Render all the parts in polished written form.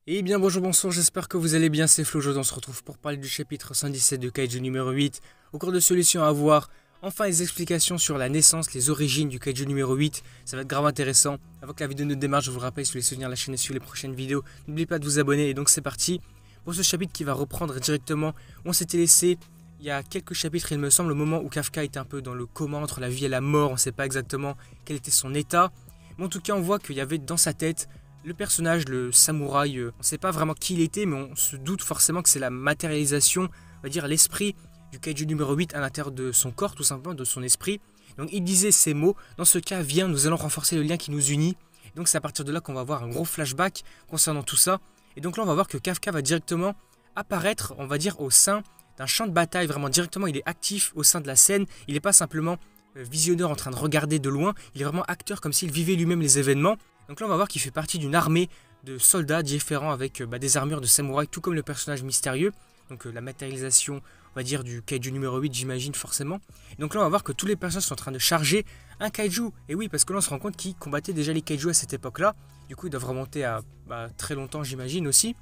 Et bien bonjour, bonsoir, j'espère que vous allez bien, c'est Flo, aujourd'hui on se retrouve pour parler du chapitre 117 de Kaiju numéro 8. Au cours de celui-ci on va voir enfin les explications sur la naissance, les origines du Kaiju numéro 8. Ça va être grave intéressant. Avant que la vidéo ne démarre, je vous rappelle, si vous voulez soutenir la chaîne et suivre les prochaines vidéos, n'oubliez pas de vous abonner. Et donc c'est parti pour ce chapitre qui va reprendre directement où on s'était laissé il y a quelques chapitres, il me semble, au moment où Kafka était un peu dans le coma entre la vie et la mort. On ne sait pas exactement quel était son état. Mais en tout cas on voit qu'il y avait dans sa tête le personnage, le samouraï, on ne sait pas vraiment qui il était, mais on se doute forcément que c'est la matérialisation, on va dire l'esprit du Kaiju numéro 8 à l'intérieur de son corps, tout simplement, de son esprit. Donc il disait ces mots, dans ce cas, viens, nous allons renforcer le lien qui nous unit. Et donc c'est à partir de là qu'on va avoir un gros flashback concernant tout ça. Et donc là on va voir que Kafka va directement apparaître, on va dire, au sein d'un champ de bataille, vraiment directement, il est actif au sein de la scène, il n'est pas simplement visionneur en train de regarder de loin, il est vraiment acteur comme s'il vivait lui-même les événements. Donc là on va voir qu'il fait partie d'une armée de soldats différents avec des armures de samouraï, tout comme le personnage mystérieux. Donc la matérialisation, on va dire, du Kaiju numéro 8, j'imagine forcément. Et donc là on va voir que tous les personnages sont en train de charger un Kaiju. Et oui, parce que là on se rend compte qu'ils combattaient déjà les Kaiju à cette époque-là. Du coup ils doivent remonter à très longtemps, j'imagine aussi.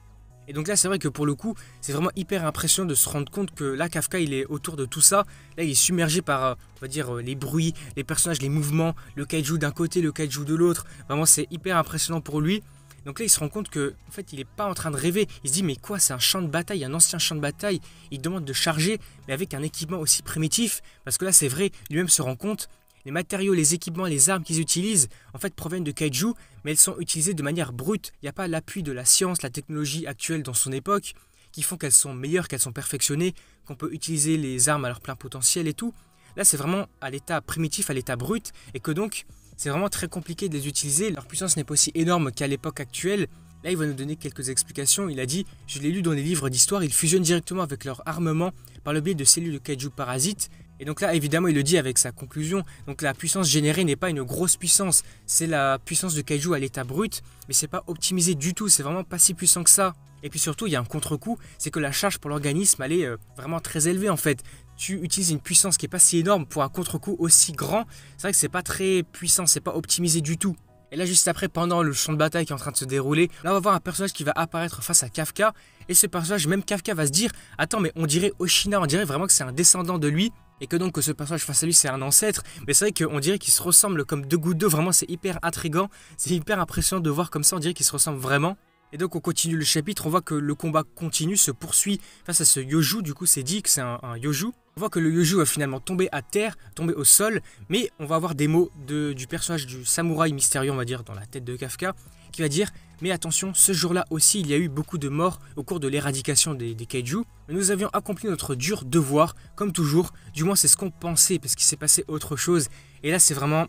Et donc là c'est vrai que pour le coup c'est vraiment hyper impressionnant de se rendre compte que là Kafka il est autour de tout ça. Là il est submergé par on va dire les bruits, les personnages, les mouvements, le kaiju d'un côté, le kaiju de l'autre. Vraiment c'est hyper impressionnant pour lui. Donc là il se rend compte que en fait il n'est pas en train de rêver. Il se dit mais quoi, c'est un champ de bataille, un ancien champ de bataille. Il demande de charger mais avec un équipement aussi primitif. Parce que là c'est vrai, lui-même se rend compte. Les matériaux, les équipements, les armes qu'ils utilisent, en fait, proviennent de kaiju, mais elles sont utilisées de manière brute. Il n'y a pas l'appui de la science, la technologie actuelle dans son époque, qui font qu'elles sont meilleures, qu'elles sont perfectionnées, qu'on peut utiliser les armes à leur plein potentiel et tout. Là, c'est vraiment à l'état primitif, à l'état brut, et que donc, c'est vraiment très compliqué de les utiliser. Leur puissance n'est pas aussi énorme qu'à l'époque actuelle. Là, il va nous donner quelques explications. Il a dit, je l'ai lu dans les livres d'histoire, ils fusionnent directement avec leur armement par le biais de cellules de kaiju parasites. Et donc là, évidemment, il le dit avec sa conclusion. Donc la puissance générée n'est pas une grosse puissance. C'est la puissance de kaiju à l'état brut, mais c'est pas optimisé du tout. C'est vraiment pas si puissant que ça. Et puis surtout, il y a un contre-coup, c'est que la charge pour l'organisme, elle est vraiment très élevée en fait. Tu utilises une puissance qui est pas si énorme pour un contre-coup aussi grand. C'est vrai que c'est pas très puissant, c'est pas optimisé du tout. Et là, juste après, pendant le champ de bataille qui est en train de se dérouler, là, on va voir un personnage qui va apparaître face à Kafka. Et ce personnage, même Kafka va se dire, attends, mais on dirait Oshina, on dirait vraiment que c'est un descendant de lui. Et que donc que ce personnage face à lui, c'est un ancêtre. Mais c'est vrai qu'on dirait qu'ils se ressemblent comme deux gouttes d'eau. Vraiment, c'est hyper intriguant. C'est hyper impressionnant de voir comme ça, on dirait qu'ils se ressemblent vraiment. Et donc on continue le chapitre, on voit que le combat continue, se poursuit face à ce Yoju. Du coup, c'est dit que c'est un Yoju. On voit que le Yoju va finalement tomber à terre, tomber au sol, mais on va avoir des mots du personnage du samouraï mystérieux, on va dire, dans la tête de Kafka, qui va dire « Mais attention, ce jour-là aussi, il y a eu beaucoup de morts au cours de l'éradication des kaiju, mais nous avions accompli notre dur devoir, comme toujours, du moins c'est ce qu'on pensait, parce qu'il s'est passé autre chose. » Et là, c'est vraiment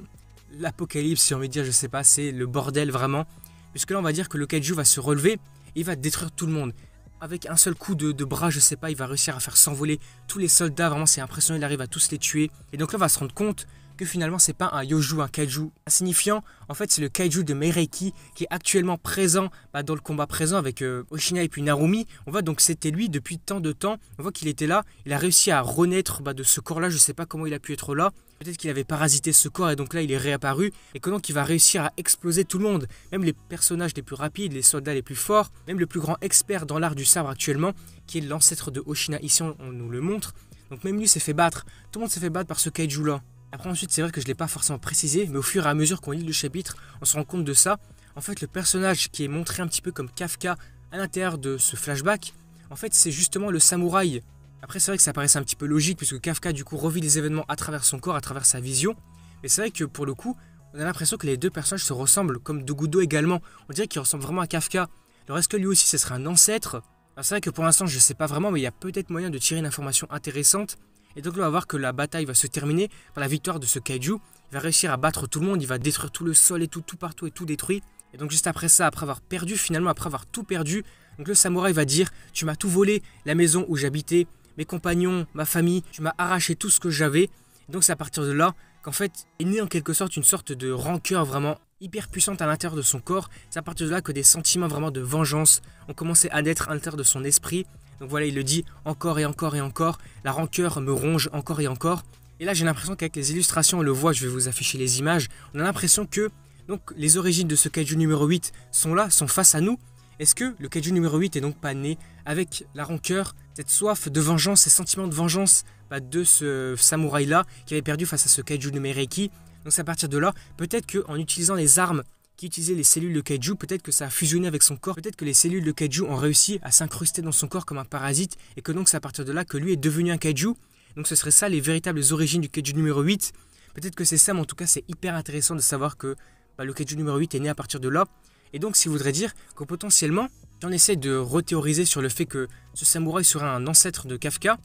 l'apocalypse, si on veut dire, je sais pas, c'est le bordel vraiment, puisque là, on va dire que le kaiju va se relever, et il va détruire tout le monde. Avec un seul coup de bras, je sais pas, il va réussir à faire s'envoler tous les soldats. Vraiment, c'est impressionnant, il arrive à tous les tuer. Et donc là, on va se rendre compte que finalement, c'est pas un Yoju, un kaiju insignifiant. En fait, c'est le kaiju de Meireiki qui est actuellement présent dans le combat présent avec Oshina et puis Narumi. On voit donc c'était lui depuis tant de temps. On voit qu'il était là. Il a réussi à renaître de ce corps-là. Je sais pas comment il a pu être là. Peut-être qu'il avait parasité ce corps et donc là il est réapparu et que donc il va réussir à exploser tout le monde, même les personnages les plus rapides, les soldats les plus forts, même le plus grand expert dans l'art du sabre actuellement, qui est l'ancêtre de Oshina, ici on nous le montre. Donc même lui s'est fait battre, tout le monde s'est fait battre par ce kaiju là. Après ensuite c'est vrai que je ne l'ai pas forcément précisé, mais au fur et à mesure qu'on lit le chapitre, on se rend compte de ça. En fait le personnage qui est montré un petit peu comme Kafka à l'intérieur de ce flashback, en fait c'est justement le samouraï. Après c'est vrai que ça paraissait un petit peu logique puisque Kafka du coup revit les événements à travers son corps, à travers sa vision. Mais c'est vrai que pour le coup, on a l'impression que les deux personnages se ressemblent comme deux gouttes d'eau également. On dirait qu'il ressemble vraiment à Kafka. Alors est-ce que lui aussi ce serait un ancêtre? Alors c'est vrai que pour l'instant je ne sais pas vraiment, mais il y a peut-être moyen de tirer une information intéressante. Et donc là on va voir que la bataille va se terminer par la victoire de ce kaiju. Il va réussir à battre tout le monde, il va détruire tout le sol et tout partout et tout détruit. Et donc juste après ça, après avoir perdu finalement, après avoir tout perdu, donc le samouraï va dire « Tu m'as tout volé, la maison où j'habitais, mes compagnons, ma famille, tu m'as arraché tout ce que j'avais. » Donc c'est à partir de là qu'en fait est née en quelque sorte une sorte de rancœur vraiment hyper puissante à l'intérieur de son corps. C'est à partir de là que des sentiments vraiment de vengeance ont commencé à naître à l'intérieur de son esprit. Donc voilà, il le dit encore et encore et encore, la rancœur me ronge encore et encore. Et là j'ai l'impression qu'avec les illustrations, on le voit, je vais vous afficher les images, on a l'impression que donc, les origines de ce kaiju numéro 8 sont là, sont face à nous. Est-ce que le kaiju numéro 8 est donc pas né avec la rancœur, cette soif de vengeance, ces sentiments de vengeance de ce samouraï-là qui avait perdu face à ce kaiju nommé Reiki? Donc c'est à partir de là, peut-être qu'en utilisant les armes qui utilisaient les cellules de kaiju, peut-être que ça a fusionné avec son corps, peut-être que les cellules de kaiju ont réussi à s'incruster dans son corps comme un parasite, et que donc c'est à partir de là que lui est devenu un kaiju. Donc ce serait ça les véritables origines du kaiju numéro 8. Peut-être que c'est ça, mais en tout cas c'est hyper intéressant de savoir que le kaiju numéro 8 est né à partir de là. Et donc ça voudrait dire que potentiellement, si on essaie de rethéoriser sur le fait que ce samouraï serait un ancêtre de Kafka,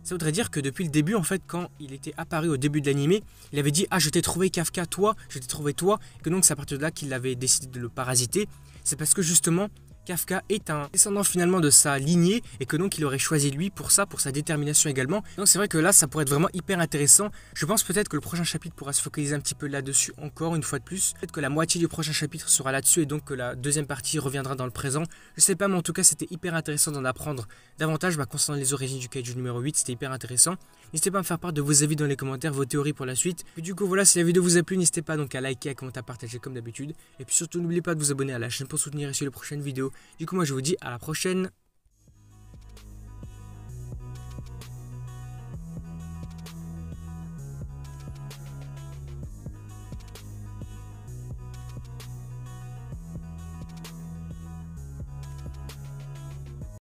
ça voudrait dire que depuis le début, en fait, quand il était apparu au début de l'animé, il avait dit « Ah, je t'ai trouvé Kafka, toi, je t'ai trouvé toi », et que donc c'est à partir de là qu'il avait décidé de le parasiter. C'est parce que justement, Kafka est un descendant finalement de sa lignée et que donc il aurait choisi lui pour ça, pour sa détermination également. Donc c'est vrai que là, ça pourrait être vraiment hyper intéressant. Je pense peut-être que le prochain chapitre pourra se focaliser un petit peu là-dessus encore une fois de plus. Peut-être que la moitié du prochain chapitre sera là-dessus et donc que la deuxième partie reviendra dans le présent. Je sais pas, mais en tout cas, c'était hyper intéressant d'en apprendre davantage concernant les origines du kaiju numéro 8. C'était hyper intéressant. N'hésitez pas à me faire part de vos avis dans les commentaires, vos théories pour la suite. Et du coup, voilà, si la vidéo vous a plu, n'hésitez pas donc à liker, à commenter, à partager comme d'habitude. Et puis surtout, n'oubliez pas de vous abonner à la chaîne pour soutenir et suivre les prochaines vidéos. Du coup, moi, je vous dis à la prochaine.